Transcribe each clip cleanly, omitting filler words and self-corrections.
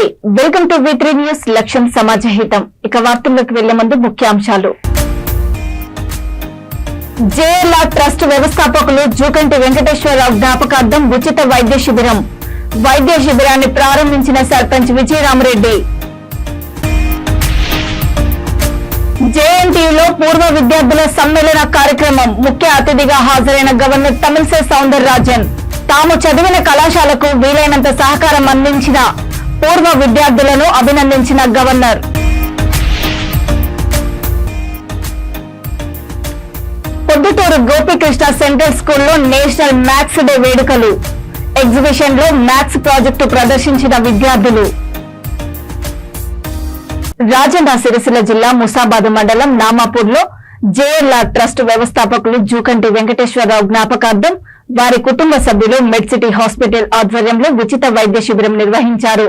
నమస్తే, welcome to V3 news. లక్ష్యం సమాజ హితం. ఇక వార్తల్లోకి వెళ్లే ముందు ముఖ్యాంశాలు. JLR ట్రస్ట్ వ్యవస్థాపకులు జూకంటి వెంకటేశ్వరరావు జ్ఞాపకార్థం ఉచిత వైద్య శిబిరం. వైద్య శిబిరాన్ని ప్రారంభించిన సర్పంచ్ విజయరామరెడ్డి. JNTUలో పూర్వ విద్యార్థుల సమ్మేళన కార్యక్రమం. ముఖ్య అతిథిగా హాజరైన గవర్నర్ తమిళిసై సౌందరరాజన్. తాము చదివిన కళాశాలకు వీలైనంత సహకారం అందించిన పూర్వ విద్యార్థులను అభినందించిన గవర్నర్. పొద్దుటూరు గోపీకృష్ణ సెంట్రల్ స్కూల్లో నేషనల్ మ్యాథ్స్ డే వేడుకలు. ఎగ్జిబిషన్ లో మ్యాథ్స్ ప్రాజెక్టు ప్రదర్శించిన విద్యార్థులు. రాజన్న సిరిసిల్ల జిల్లా ముసాబాద్ మండలం నామాపూర్లో JLR ట్రస్ట్ వ్యవస్థాపకులు జూకంటి వెంకటేశ్వరరావు జ్ఞాపకార్థం వారి కుటుంబ సభ్యులు మెడ్సిటీ హాస్పిటల్ ఆధ్వర్యంలో ఉచిత వైద్య శిబిరం నిర్వహించారు.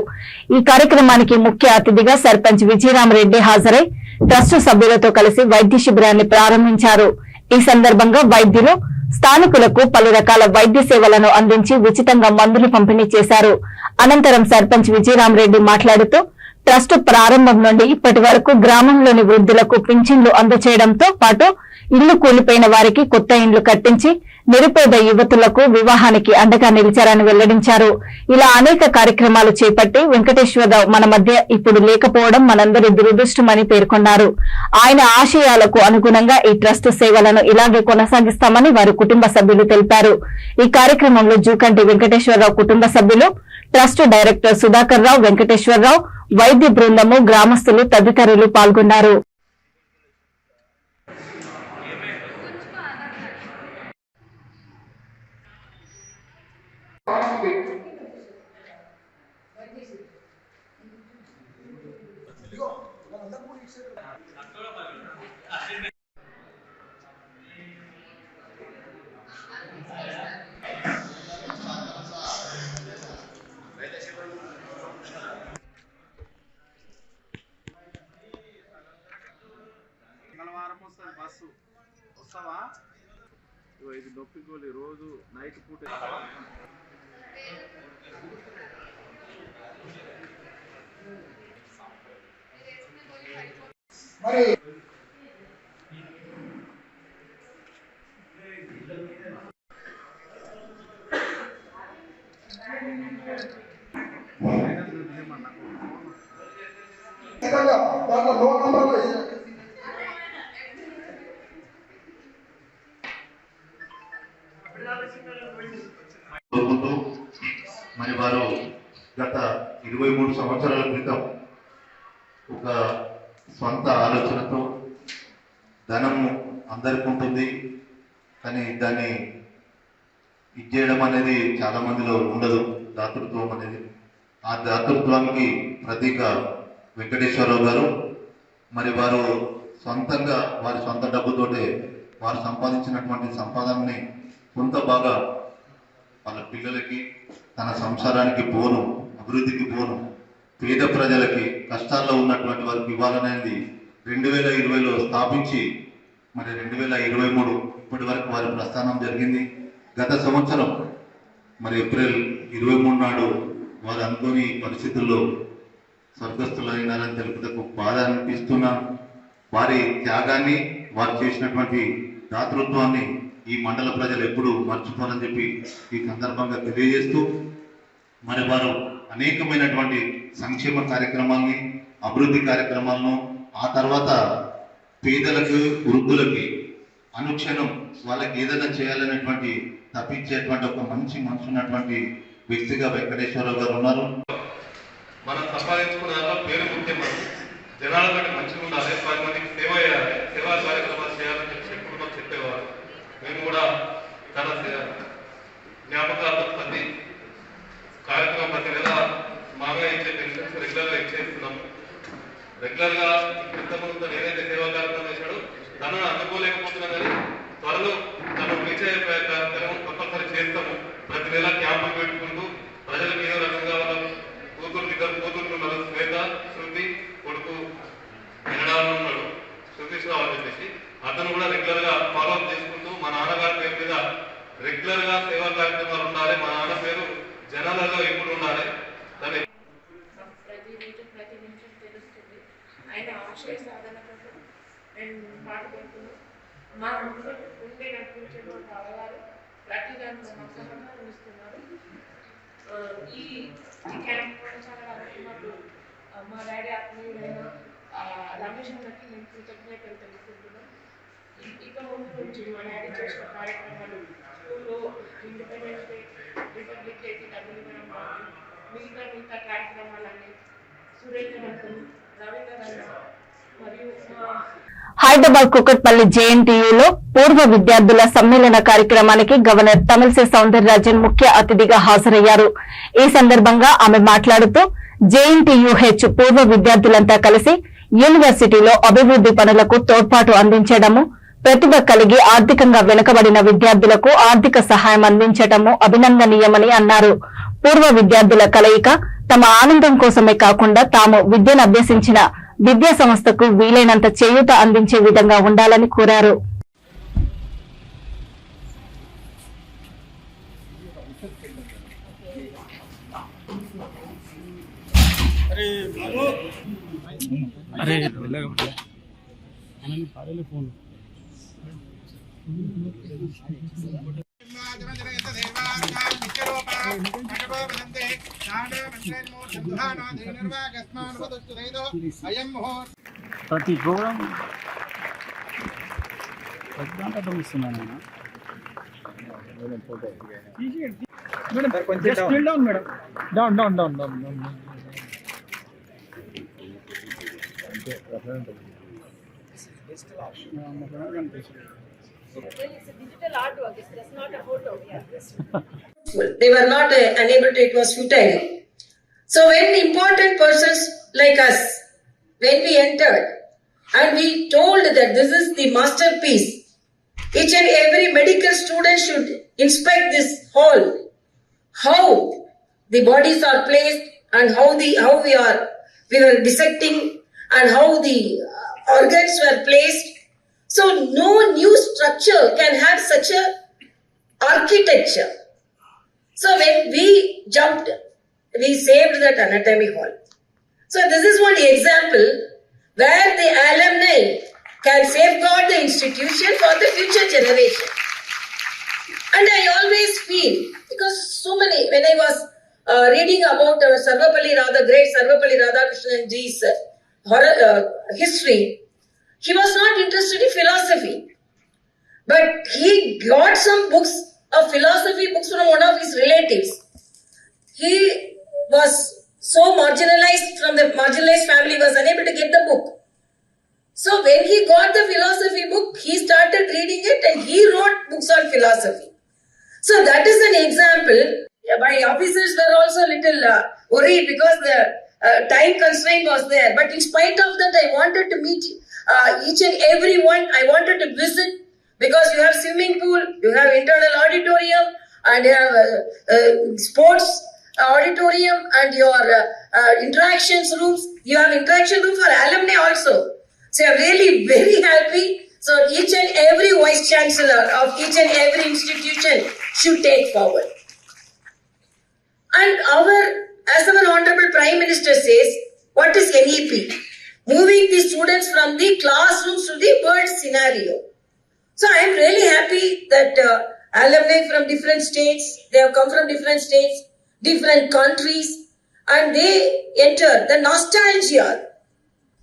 ఈ కార్యక్రమానికి ముఖ్య అతిథిగా సర్పంచ్ విజయరామరెడ్డి హాజరై ట్రస్ట్ సభ్యులతో కలిసి వైద్య శిబిరాన్ని ప్రారంభించారు. ఈ సందర్భంగా వైద్యులు స్థానికులకు పలు రకాల వైద్య సేవలను అందించి ఉచితంగా మందులు పంపిణీ చేశారు. అనంతరం సర్పంచ్ విజయరామరెడ్డి మాట్లాడుతూ ట్రస్ట్ ప్రారంభం నుండి ఇప్పటి వరకు గ్రామంలోని వృద్ధులకు పింఛన్లు అందజేయడంతో పాటు ఇళ్లు కూలిపోయిన వారికి కొత్త ఇండ్లు కట్టించి నిరుపేద యువతులకు వివాహానికి అండగా నిలిచారని వెల్లడించారు. ఇలా అనేక కార్యక్రమాలు చేపట్టి వెంకటేశ్వరరావు మన మధ్య ఇప్పుడు లేకపోవడం మనందరి దురదృష్టమని పేర్కొన్నారు. ఆయన ఆశయాలకు అనుగుణంగా ఈ ట్రస్ట్ సేవలను ఇలాగే కొనసాగిస్తామని వారి కుటుంబ సభ్యులు తెలిపారు. ఈ కార్యక్రమంలో జూకంటి వెంకటేశ్వరరావు కుటుంబ సభ్యులు, ట్రస్ట్ డైరెక్టర్ సుధాకర్ రావు, వెంకటేశ్వరరావు, వైద్య బృందము, గ్రామస్తులు తదితరులు పాల్గొన్నారు. బస్సు వస్తావా? ఇది నొప్పిగోలి రోజు నైట్ పూట మరి మరి వారు గత 23 సంవత్సరాల క్రితం ఒక స్వంత ఆలోచనతో ధనం అందరికీ ఉంటుంది, కానీ దాన్ని ఇచ్చేయడం అనేది చాలా మందిలో ఉండదు, దాతృత్వం అనేది. ఆ దాతృత్వానికి ప్రతీక వెంకటేశ్వరరావు గారు. మరి వారు సొంతంగా వారి సొంత డబ్బుతోటే వారు సంపాదించినటువంటి సంపాదనని కొంత బాగా వాళ్ళ పిల్లలకి, తన సంసారానికి పోను, అభివృద్ధికి పోను, పేద ప్రజలకి, కష్టాల్లో ఉన్నటువంటి వారికి ఇవ్వాలనేది 2020లో స్థాపించి మరి 2023 ఇప్పటి వరకు వారి ప్రస్థానం జరిగింది. గత సంవత్సరం మరి ఏప్రిల్ 23 నాడు వారు అనుకోని పరిస్థితుల్లో స్వర్గస్థులైనారని తెలుపుటకు బాధ అనిపిస్తున్నాను. వారి త్యాగాన్ని, వారు చేసినటువంటి దాతృత్వాన్ని ఈ మండల ప్రజలు ఎప్పుడు మర్చిపోరని చెప్పి ఈ సందర్భంగా తెలియజేస్తూ, మరి వారు అనేకమైనటువంటి సంక్షేమ కార్యక్రమాల్ని, అభివృద్ధి కార్యక్రమాలను, ఆ తర్వాత పేదలకు, వృద్ధులకి అనుక్షణం వాళ్ళకి ఏదైనా చేయాలనేటువంటి తప్పించేటువంటి ఒక మంచి మనసు ఉన్నటువంటి వ్యక్తిగా వెంకటేశ్వరరావు గారు ఉన్నారు. మనం సంపాదించుకున్న పేరు ముఖ్యం. జనాల కంటే మంచిగా ఉండాలి, 10 మందికి సేవ చేయాలి, సేవా కార్యక్రమాలు చేయాలని చెప్పుకున్నాం, చెప్పేవారు. మేము కూడా తన జ్ఞాపకార్థం ప్రతి కార్యక్రమం ప్రతి నెల మాగా ఇచ్చే పెన్షన్స్ రెగ్యులర్గా ఇచ్చేస్తున్నాం. రెగ్యులర్గా ఇంతకుముందు ఏదైతే సేవా కార్యక్రమం చేశాడో తనను అందుకోలేకపోతున్నా కానీ త్వరలో తను రీచ్ అయ్యే కార్యక్రమం కంపల్సరీ చేస్తాము. ప్రతి నెల క్యాంపులు పెట్టుకుంటూ ప్రజలకు ఏదో రకంగా వాళ్ళ ఇద్దరు కూతుర్లు ఉన్నారు, శ్వేత, శృతి, కొడుకు కెనడాలో ఉన్నాడు, శృతీష్ రావు అని చెప్పేసి. అతను కూడా రెగ్యులర్ గా ఫాలో అప్ చేసుకుంటూ మా నాన్నగారి పేరు మీద రెగ్యులర్ గా సేవా కార్యక్రమాలు ఉండాలి, మా నాన్న పేరు జనాలలో ఎప్పుడు ఉండాలి. అండ్ పాటుపడుతున్నాం. మా ముందు ఉండే నడిపించేటువంటి అలవారు ప్రతి దాంట్లో మాకు సహకారం ఇస్తున్నారు. ఈ క్యాంప్ చాలా మాకు మా డాడీ ఆత్మీయుడైన రమేష్ అన్నకి మేము కృతజ్ఞతలు తెలుసుకుంటున్నాం. ఇక ముందు నుంచి మా డాడీ చేసిన కార్యక్రమాలు స్కూల్లో ఇండిపెండెన్స్ డే, రిపబ్లిక్ డేకి డబ్బులు ఇవ్వడం మిగతా కార్యక్రమాలన్నీ సురేంద్రవంతులు రవీంద్ర మరియు హైదరాబాద్ కుకట్పల్లి జేఎన్టీయూలో పూర్వ విద్యార్థుల సమ్మేళన కార్యక్రమానికి గవర్నర్ తమిళిసై సౌందరరాజన్ ముఖ్య అతిథిగా హాజరయ్యారు. ఈ సందర్భంగా ఆమె మాట్లాడుతూ జేఎన్టీయూహెచ్ పూర్వ విద్యార్థులంతా కలిసి యూనివర్సిటీలో అభివృద్ది పనులకు తోడ్పాటు అందించడము, ప్రతిభ కలిగి ఆర్థికంగా వెనుకబడిన విద్యార్థులకు ఆర్థిక సహాయం అందించడము అభినందనీయమని అన్నారు. పూర్వ విద్యార్థుల కలయిక తమ ఆనందం కోసమే కాకుండా తాము విద్యను అభ్యసించిన విద్యా సంస్థకు వీలైనంత చేయూత అందించే విధంగా ఉండాలని కోరారు. ప్రతి ప్రోగ్రామ్ ప్రతి దాంట్లో పంపిస్తున్నాను madam. Down madam, down down down down down. digital artwork. It's not a photo. They were not unable to, it was futile. So when important persons like us, when we entered and we told that this is the masterpiece, each and every medical student should inspect this hall, how the bodies are placed and how we were dissecting and how the organs were placed. So no new structure can have such a architecture. So when we jumped, we saved that anatomy hall. So this is one example where the alumni can safeguard the institution for the future generation. And I always feel, because so many, when I was reading about great Sarvapalli Radhakrishnan ji's history, he was not interested in philosophy, but he got some books of philosophy books from one of his relatives. He was so marginalized from the marginalized family, was unable to get the book. So when he got the philosophy book, he started reading it and he wrote books on philosophy. So that is an example. My officers were also a little worried because the time constraint was there. But in spite of that, I wanted to meet each and every one. I wanted to visit because you have swimming pool, you have internal auditorium, and you have sports auditorium, and your interactions rooms. You have interaction room for alumni also. So I'm really very happy. So each and every vice chancellor of each and every institution should take forward. And as our Honorable Prime Minister says, what is NEP? Moving the students from the classrooms to the world scenario. So I am really happy that alumni from different states, they have come from different states, different countries, and they enter the nostalgia,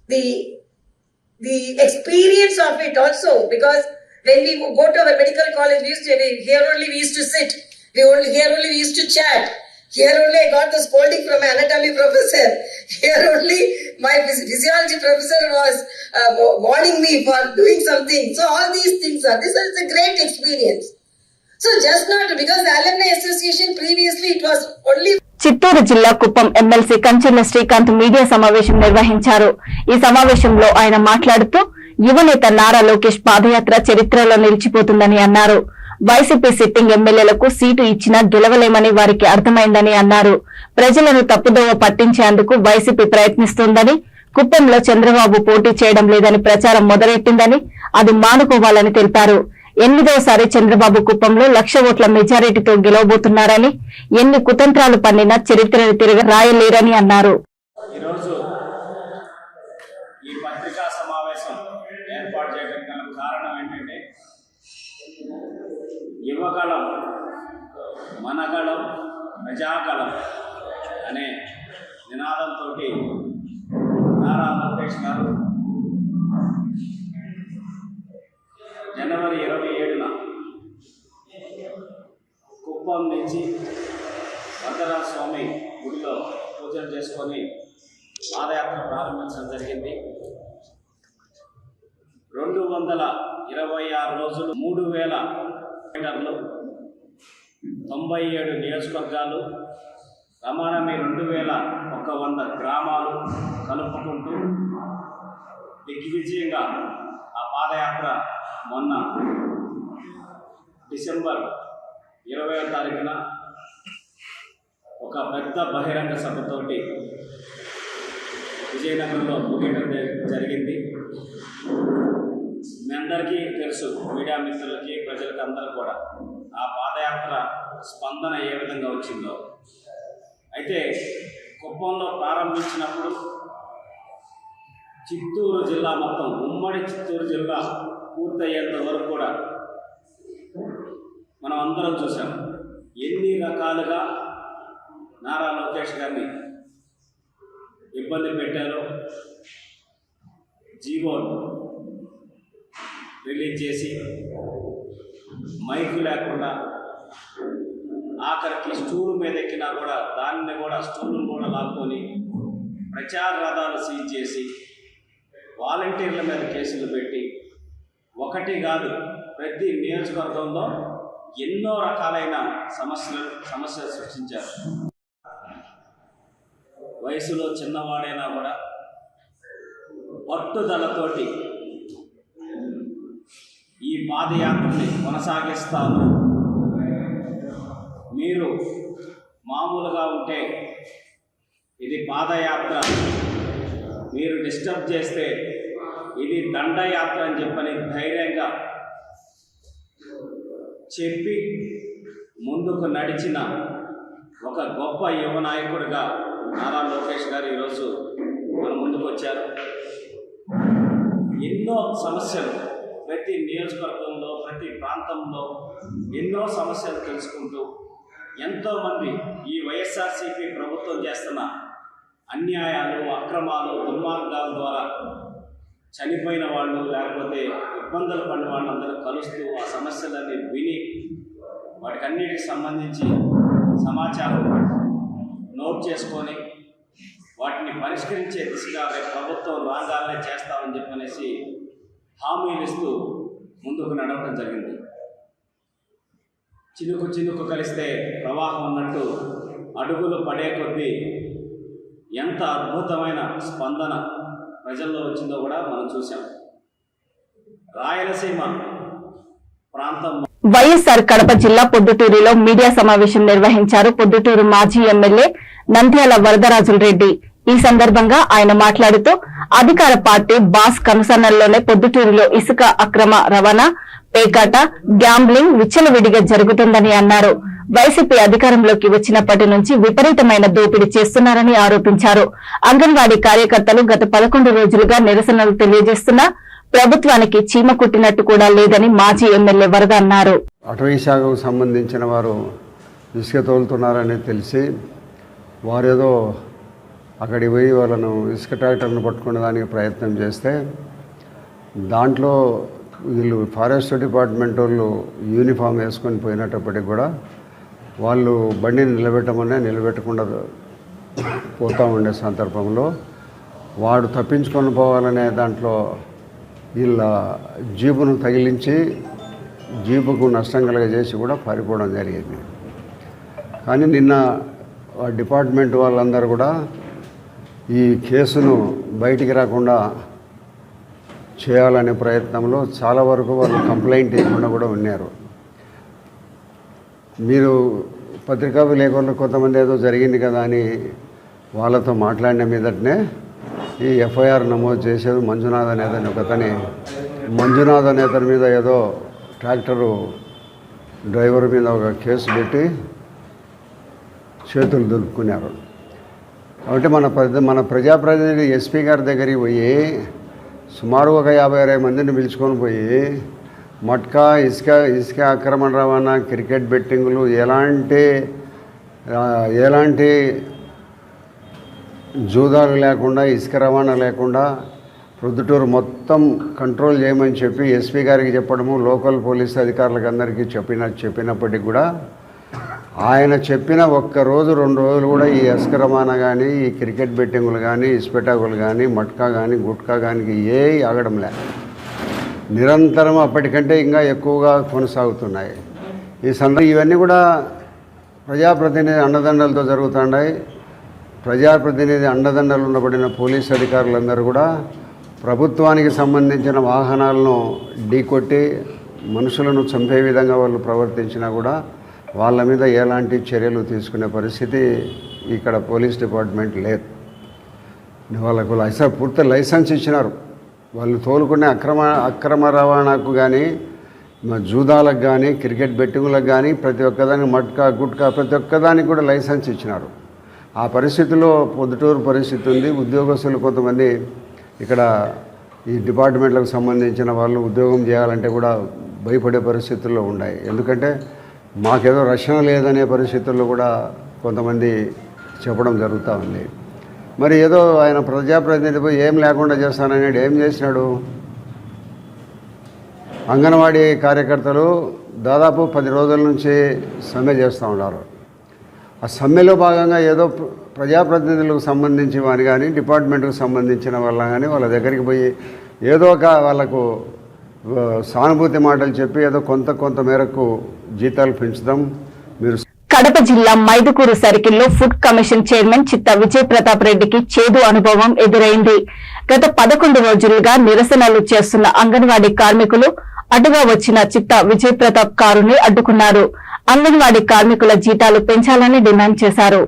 the experience of it also, because when we go to our medical college, here only we used to sit, here only we used to chat. Here only I got the scolding from my anatomy professor. Here only my physiology professor was warning me for doing something. So all these things this is a great experience. So just not because the Alumni Association previously it was only. Chittoor జిల్లా Kuppam MLC Kancharla Srikanth media సమావేశం నిర్వహించారు. ఈ సమావేశంలో ఆయన మాట్లాడుతూ యువనేత నారా లోకేష్ పాదయాత్ర చరిత్రలో నిలిచిపోతుందని అన్నారు. వైసీపీ సిట్టింగ్ ఎమ్మెల్యేలకు సీటు ఇచ్చినా గెలవలేమని వారికి అర్థమైందని అన్నారు. ప్రజలను తప్పుదోవ పట్టించేందుకు వైసీపీ ప్రయత్నిస్తోందని, కుప్పంలో చంద్రబాబు పోటీ చేయడం లేదని ప్రచారం మొదలెట్టిందని, అది మానుకోవాలని తెలిపారు. 8వసారి చంద్రబాబు కుప్పంలో 1,00,000 ఓట్ల మెజారిటీతో గెలవబోతున్నారని, ఎన్ని కుతంత్రాలు పన్నినా చరిత్రను తిరగ రాయలేరని అన్నారు. ఈరోజు ఈ పత్రికా సమావేశం ఏర్పాటు యువకళం మనగళం ప్రజాకళం అనే నినాదంతో నారా లోకేష్ గారు జనవరి 27న కుప్పం నుంచి వరదరాజ స్వామి గుడిలో పూజలు చేసుకొని పాదయాత్ర ప్రారంభించడం జరిగింది. 226 రోజులు 3000 కిలోమీటర్లు 97 నియోజకవర్గాలు రమారమి 2100 గ్రామాలు కలుపుకుంటూ దిగ్విజయంగా ఆ పాదయాత్ర మొన్న డిసెంబర్ 20వ తారీఖున ఒక పెద్ద బహిరంగ సభతోటి విజయనగరంలో ముగియడం జరిగింది. మీ అందరికీ తెలుసు, మీడియా మిత్రులకి ప్రజలకి అందరూ కూడా ఆ పాదయాత్ర స్పందన ఏ విధంగా వచ్చిందో. అయితే కుప్పంలో ప్రారంభించినప్పుడు చిత్తూరు జిల్లా మొత్తం ఉమ్మడి చిత్తూరు జిల్లా పూర్తయ్యేంత వరకు కూడా మనం అందరం చూసాం ఎన్ని రకాలుగా నారా లోకేష్ గారిని ఇబ్బంది పెట్టారో. జీవోను రిలీజ్ చేసి మైకు లేకుండా ఆఖరికి స్టూలు మీద ఎక్కినా కూడా దాన్ని కూడా స్టూలును కూడా లాక్కొని ప్రచార రథాలు సీజ్ చేసి వాలంటీర్ల మీద కేసులు పెట్టి ఒకటి కాదు ప్రతి నియోజకవర్గంలో ఎన్నో రకాలైన సమస్యలు సృష్టించారు. వయసులో చిన్నవాడైనా కూడా పట్టుదలతోటి ఈ పాదయాత్రని కొనసాగిస్తాను, మీరు మామూలుగా ఉంటే ఇది పాదయాత్ర, మీరు డిస్టర్బ్ చేస్తే ఇది దండయాత్ర అని చెప్పని ధైర్యంగా చెప్పి ముందుకు నడిచిన ఒక గొప్ప యువ నాయకుడిగా నారా లోకేష్ గారు ఈరోజు మన ముందుకు వచ్చారు. ఎన్నో సమస్యలు ప్రతి నియోజకవర్గంలో ప్రతి ప్రాంతంలో ఎన్నో సమస్యలు తెలుసుకుంటూ ఎంతోమంది ఈ వైఎస్ఆర్సీపీ ప్రభుత్వం చేస్తున్న అన్యాయాలు అక్రమాలు దుర్మార్గాల ద్వారా చనిపోయిన వాళ్ళు లేకపోతే ఇబ్బందులు పడిన వాళ్ళందరూ కలుస్తూ ఆ సమస్యలన్నీ విని వాటికన్నిటికి సంబంధించి సమాచారం నోట్ చేసుకొని వాటిని పరిష్కరించే దిశగా రేపు ప్రభుత్వం రాగాలనే చేస్తామని చెప్పనేసి హామీలు ఇస్తూ ముందుకు నడవడం జరిగింది. చినుకు చినుకు కలిస్తే ప్రవాహం ఉన్నట్టు అడుగులు పడే కొద్దీ ఎంత అద్భుతమైన స్పందన ప్రజల్లో వచ్చిందో కూడా మనం చూసాం. రాయలసీమ ప్రాంతం వైఎస్ఆర్ కడప జిల్లా పొద్దుటూరులో మీడియా సమావేశం నిర్వహించారు పొద్దుటూరు మాజీ ఎమ్మెల్యే నంద్యాల వరదరాజులరెడ్డి. ఈ సందర్భంగా ఆయన మాట్లాడుతూ అధికార పార్టీ బాస్ కనుసన్నల్లోనే పొద్దుటూరులో ఇసుక అక్రమ రవాణా, పేకాట, గ్యాంబ్లింగ్ విచ్చలవిడిగా జరుగుతుందని అన్నారు. వైసీపీ అధికారంలోకి వచ్చినప్పటి నుంచి విపరీతమైన దోపిడీ చేస్తున్నారని ఆరోపించారు. అంగన్వాడీ కార్యకర్తలు గత 11 రోజులుగా నిరసనలు తెలియజేస్తున్నా ప్రభుత్వానికి చీమ కుట్టినట్టు కూడా లేదని మాజీ ఎమ్మెల్యే వరద అన్నారు. అటవీ శాఖకు సంబంధించిన వారు ఇసుక తోలుతున్నారని తెలిసి వారేదో అక్కడికి పోయి వాళ్ళను ఇసుక ట్రాక్టర్ను పట్టుకునే దానికి ప్రయత్నం చేస్తే దాంట్లో వీళ్ళు ఫారెస్ట్ డిపార్ట్మెంట్ వాళ్ళు యూనిఫామ్ వేసుకొని పోయినప్పటికి కూడా వాళ్ళు బండిని నిలబెట్టకుండా పోతూ ఉండే సందర్భంలో వాడు తప్పించుకొని పోవాలనే దాంట్లో వీళ్ళ జీపును తగిలించి జీపుకు నష్టం కలగజేసి కూడా పారిపోవడం జరిగింది. కానీ నిన్న డిపార్ట్మెంట్ వాళ్ళందరూ కూడా ఈ కేసును బయటికి రాకుండా చేయాలనే ప్రయత్నంలో చాలా వరకు వాళ్ళు కంప్లైంట్ ఇవ్వకుండా కూడా ఉన్నారు. మీరు పత్రికా విలేకరులు కొంతమంది ఏదో జరిగింది కదా అని వాళ్ళతో మాట్లాడిన మీదటనే ఈ ఎఫ్ఐఆర్ నమోదు చేసేది మంజునాథ్ అనేతని ఒకతని మంజునాథ్ అనేతని మీద ఏదో ట్రాక్టరు డ్రైవర్ మీద ఒక కేసు పెట్టి చేతులు దులుపుకున్నారు. కాబట్టి మన ప్రజాప్రతినిధి ఎస్పీ గారి దగ్గరికి పోయి సుమారు ఒక 50-60 మందిని పిలుచుకొని పోయి మట్కా ఇసుక అక్రమ రవాణా, క్రికెట్ బెట్టింగులు, ఎలాంటి జూదాలు లేకుండా, ఇసుక రవాణా లేకుండా ప్రొద్దుటూరు మొత్తం కంట్రోల్ చేయమని చెప్పి ఎస్పీ గారికి చెప్పడము, లోకల్ పోలీస్ అధికారులకు అందరికీ చెప్పినప్పటికీ కూడా ఆయన చెప్పిన ఒక్కరోజు 2 రోజులు కూడా ఈ ఇసుక రవాణా కానీ, ఈ క్రికెట్ బెట్టింగులు కానీ, ఇసుపెటాకులు కానీ, మట్కా కానీ, గుట్కా కానీ ఆగడం లే. నిరంతరం అప్పటికంటే ఇంకా ఎక్కువగా కొనసాగుతున్నాయి. ఇవన్నీ కూడా ప్రజాప్రతినిధి అండదండలతో జరుగుతున్నాయి. ప్రజాప్రతినిధి అండదండలు ఉండబడిన పోలీస్ అధికారులందరూ కూడా ప్రభుత్వానికి సంబంధించిన వాహనాలను ఢీకొట్టి మనుషులను చంపే విధంగా వాళ్ళు ప్రవర్తించినా కూడా వాళ్ళ మీద ఎలాంటి చర్యలు తీసుకునే పరిస్థితి ఇక్కడ పోలీస్ డిపార్ట్మెంట్ లేదు. వాళ్ళకు పూర్తి లైసెన్స్ ఇచ్చినారు. వాళ్ళు తోలుకునే అక్రమ రవాణాకు కానీ, జూదాలకు కానీ, క్రికెట్ బెట్టింగులకు కానీ ప్రతి ఒక్కదానికి మట్కా, గుట్కా ప్రతి ఒక్కదానికి కూడా లైసెన్స్ ఇచ్చినారు. ఆ పరిస్థితిలో పొద్దుటూరు పరిస్థితి ఉంది. ఉద్యోగస్తులు కొంతమంది ఇక్కడ ఈ డిపార్ట్మెంట్లకు సంబంధించిన వాళ్ళు ఉద్యోగం చేయాలంటే కూడా భయపడే పరిస్థితుల్లో ఉన్నాయి. ఎందుకంటే మాకేదో రక్షణ లేదనే పరిస్థితుల్లో కూడా కొంతమంది చెప్పడం జరుగుతూ ఉంది. మరి ఏదో ఆయన ప్రజాప్రతినిధి ఏం లేకుండా చేస్తానని ఏం చేసినాడు? అంగన్వాడీ కార్యకర్తలు దాదాపు 10 రోజుల నుంచి సమ్మె చేస్తూ ఉన్నారు. ఆ సమ్మెలో భాగంగా ఏదో ప్రజాప్రతినిధులకు సంబంధించి వారు కానీ, డిపార్ట్మెంట్కు సంబంధించిన వాళ్ళ కానీ వాళ్ళ దగ్గరికి పోయి ఏదో ఒక వాళ్ళకు సానుభూతి మాటలు చెప్పి ఏదో కొంత మేరకు జీతాలు పెంచుదాం. మీరు కడప జిల్లా మైదుకూరు సర్కిల్లో ఫుడ్ కమిషన్ చైర్మన్ చిత్త విజయ్ ప్రతాప్ రెడ్డికి చేదు అనుభవం ఎదురైంది. గత 11 రోజులుగా నిరసనలు చేస్తున్న అంగన్వాడీ కార్మికులు అటుగా వచ్చిన చిత్త విజయ్ ప్రతాప్ కారుని అడ్డుకున్నారు. అంగన్వాడీ కార్మికుల జీతాలు పెంచాలని డిమాండ్ చేశారు.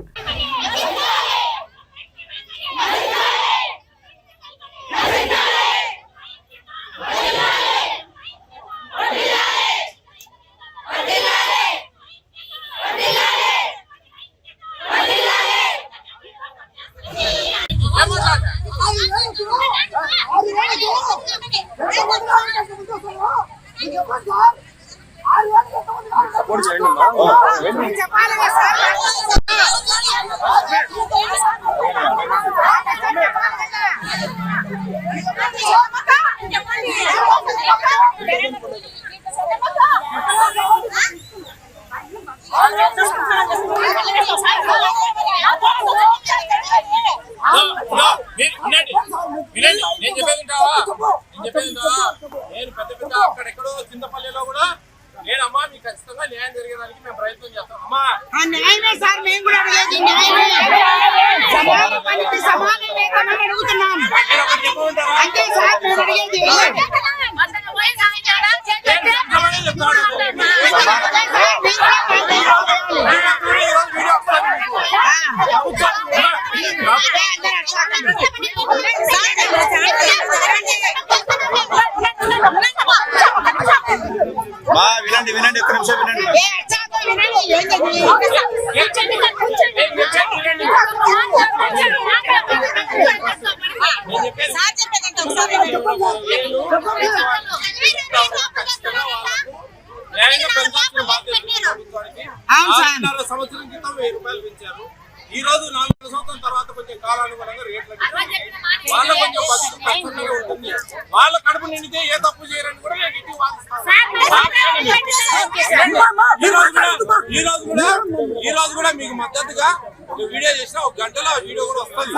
సపోర్ట్ చేయండి నేను పెద్ద అక్కడెక్కడో చింతపల్లిలో కూడా నేనమ్మా మీకు ఖచ్చితంగా న్యాయం జరిగేదానికి మేము ప్రయత్నం చేస్తాం. అమ్మా న్యాయమే సార్, మేము కూడా అడిగేది న్యాయమే. సమానం అడుగుతున్నాం అంతే సార్, మేము అడిగేది వినండి ఒక్క నిమిషం వినండి. సంవత్సరం క్రితం 1000 రూపాయలు పెంచారు. ఈ రోజు 4 సంవత్సరాల తర్వాత కొంచెం కాలానుగుణంగా రేట్లు వాళ్ళ కొంచెం కష్టంగా ఉంటుంది. వాళ్ళ కడుపు నిండితే ఏ తప్పు చేయరని కూడా నేను ఇంటికి వాదిస్తాను. ఈ రోజు కూడా మీకు మద్దతుగా ఒక వీడియో చేసిన 1 గంటలో ఆ వీడియో కూడా వస్తుంది.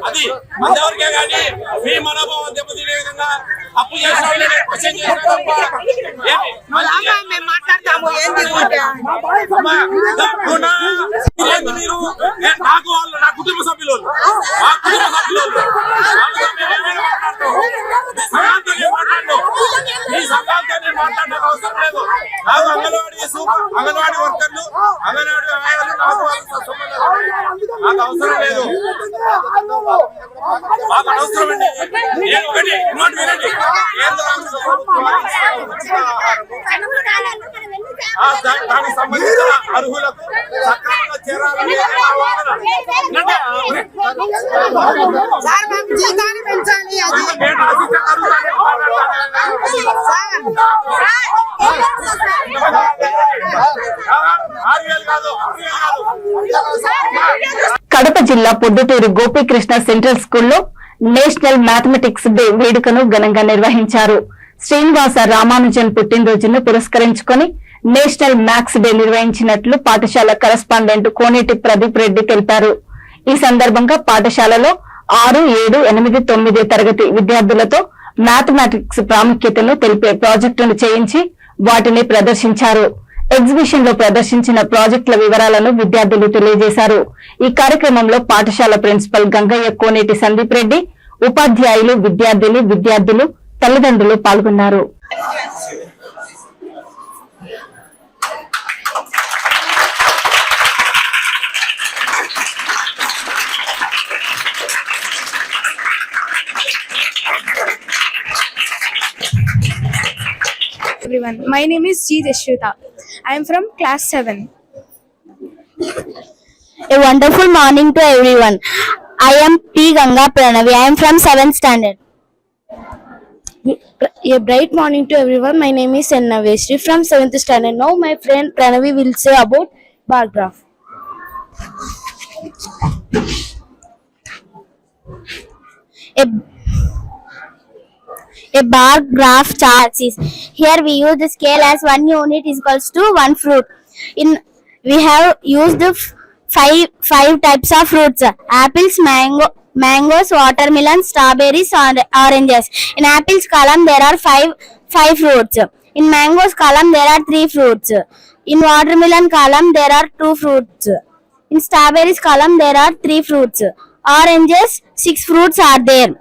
అది అందరికే కానీ మీ మనోభావం దెబ్బతినే విధంగా తప్పు చేసిన మీరు నాకు వాళ్ళు నా కుటుంబ సభ్యులు ఈ సంఘాలతో నేను మాట్లాడడానికి అవసరం లేదు. నాకు అంగన్వాడీ వర్కర్లు, అంగన్వాడీ నాకు అవసరం లేదు. మాకు అవసరం అండి. నేను ఒకటి వినండి. కేంద్ర దానికి సంబంధించిన అర్హులకు సక్రమంగా చేరాలని నా వాదన. సార్ మాకు జీతాన్ని పెంచాలి అది నేను అసిస్టెంట్ అడుగుతానే కడప జిల్లా పొద్దుటూరు గోపీకృష్ణ సెంట్రల్ స్కూల్లో నేషనల్ మ్యాథమెటిక్స్ డే వేడుకను ఘనంగా నిర్వహించారు. శ్రీనివాస రామానుజన్ పుట్టినరోజును పురస్కరించుకొని నేషనల్ మ్యాథ్స్ డే నిర్వహించినట్లు పాఠశాల కరెస్పాండెంట్ కోనేటి ప్రదీప్ రెడ్డి తెలిపారు. ఈ సందర్భంగా పాఠశాలలో 6, 7, 8, 9 తరగతి విద్యార్థులతో మ్యాథమెటిక్స్ ప్రాముఖ్యతను తెలిపే ప్రాజెక్టును చేయించి వాటిని ప్రదర్శించారు. ఎగ్జిబిషన్ లో ప్రదర్శించిన ప్రాజెక్టుల వివరాలను విద్యార్థులు తెలియజేశారు. ఈ కార్యక్రమంలో పాఠశాల ప్రిన్సిపల్ గంగయ్య, కోనేటి సందీప్ రెడ్డి, ఉపాధ్యాయులు, విద్యార్థులు, తల్లిదండ్రులు పాల్గొన్నారు. Everyone, my name is G. Deshrita. I am from class 7. A wonderful morning to everyone. I am P. Ganga Pranavi. I am from 7th standard. A bright morning to everyone. My name is N. Naveshri from 7th standard. Now my friend Pranavi will say about bar graph. A bar graph chart is here we use the scale as 1 unit is equals to 1 fruit. We have used five types of fruits: apples, mangoes, watermelon, strawberries, oranges. In apples column there are five fruits. In mangoes column there are 3 fruits. In watermelon column there are 2 fruits. In strawberries column there are 3 fruits. Oranges 6 fruits are there.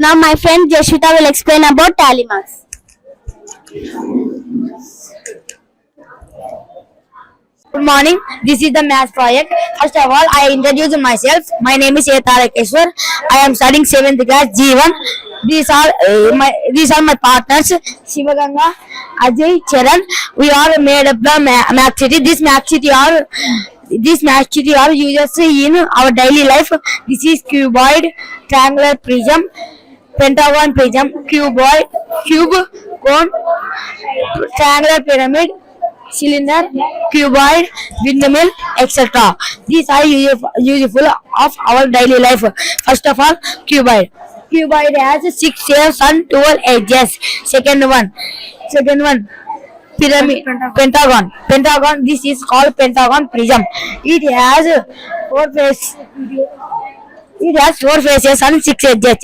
Now my friend Jeshita will explain about tally marks. Good morning. This is the math project. First of all, I introduce myself. My name is Tarakeshwar. I am studying 7th class G1. These are my partners Shivaganga, Ajay, Charan. We all made up the math city. This math city are used in our daily life. This is cuboid, triangular prism, pentagon prism, cuboid, cube, cone, triangular pyramid, cylinder, cuboid, windmill, etc. These are useful of our daily life. First of all, cuboid. Cuboid has 6 sides and 12 edges. Second one, pyramid, pentagon. This is called pentagon prism. It has 4 faces. It has 4 faces and 6 edges.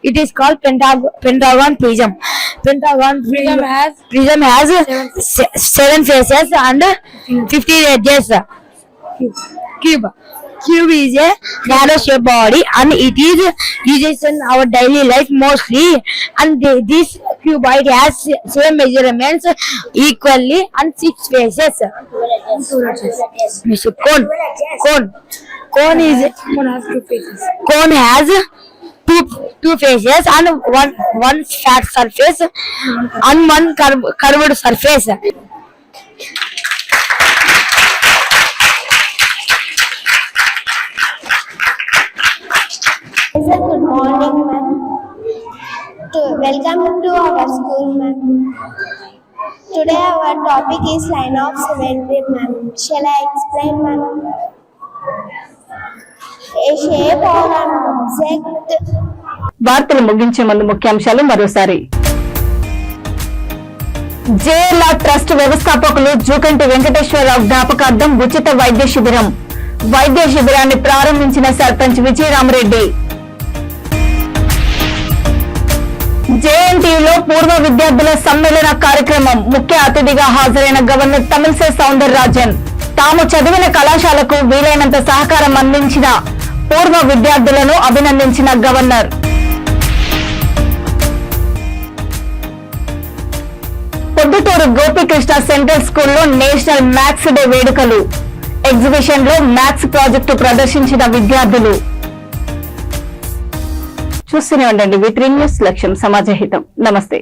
It is called pentagon prism. Prism has 7 faces and 15 edges. Cube is a narrow shaped body and it is used in our daily life mostly, and this cuboid has same measurements equally and 6 faces. Cone has two faces and one flat surface and one curved surface. Good morning, ma'am. Welcome to our school, ma'am. Today our topic is line of symmetry, ma'am. Shall I explain, ma'am? A shape or an object. వార్తలు ముగించే ముందు ముఖ్యాంశాలు మరోసారి. JLR trust వ్యవస్థాపకులు జూకంటి వెంకటేశ్వరరావు జ్ఞాపకార్థం ఉచిత వైద్య శిబిరం. వైద్య శిబిరాన్ని ప్రారంభించిన సర్పంచ్ విజయరామరెడ్డి. జేఎన్టీయూలో పూర్వ విద్యార్థుల సమ్మేళన కార్యక్రమం. ముఖ్య అతిథిగా హాజరైన గవర్నర్ తమిళిసై సౌందరరాజన్. తాము చదివిన కళాశాలకు వీలైనంత సహకారం అందించిన పూర్వ విద్యార్థులను అభినందించిన గవర్నర్. పొద్దుటూరు గోపీకృష్ణ సెంట్రల్ స్కూల్లో నేషనల్ మ్యాథ్స్ డే వేడుకలు. ఎగ్జిబిషన్ లో మ్యాథ్స్ ప్రాజెక్టు ప్రదర్శించిన విద్యార్థులు. చూస్తూనే ఉండండి V3 న్యూస్, లక్ష్యం సమాజ హితం. నమస్తే.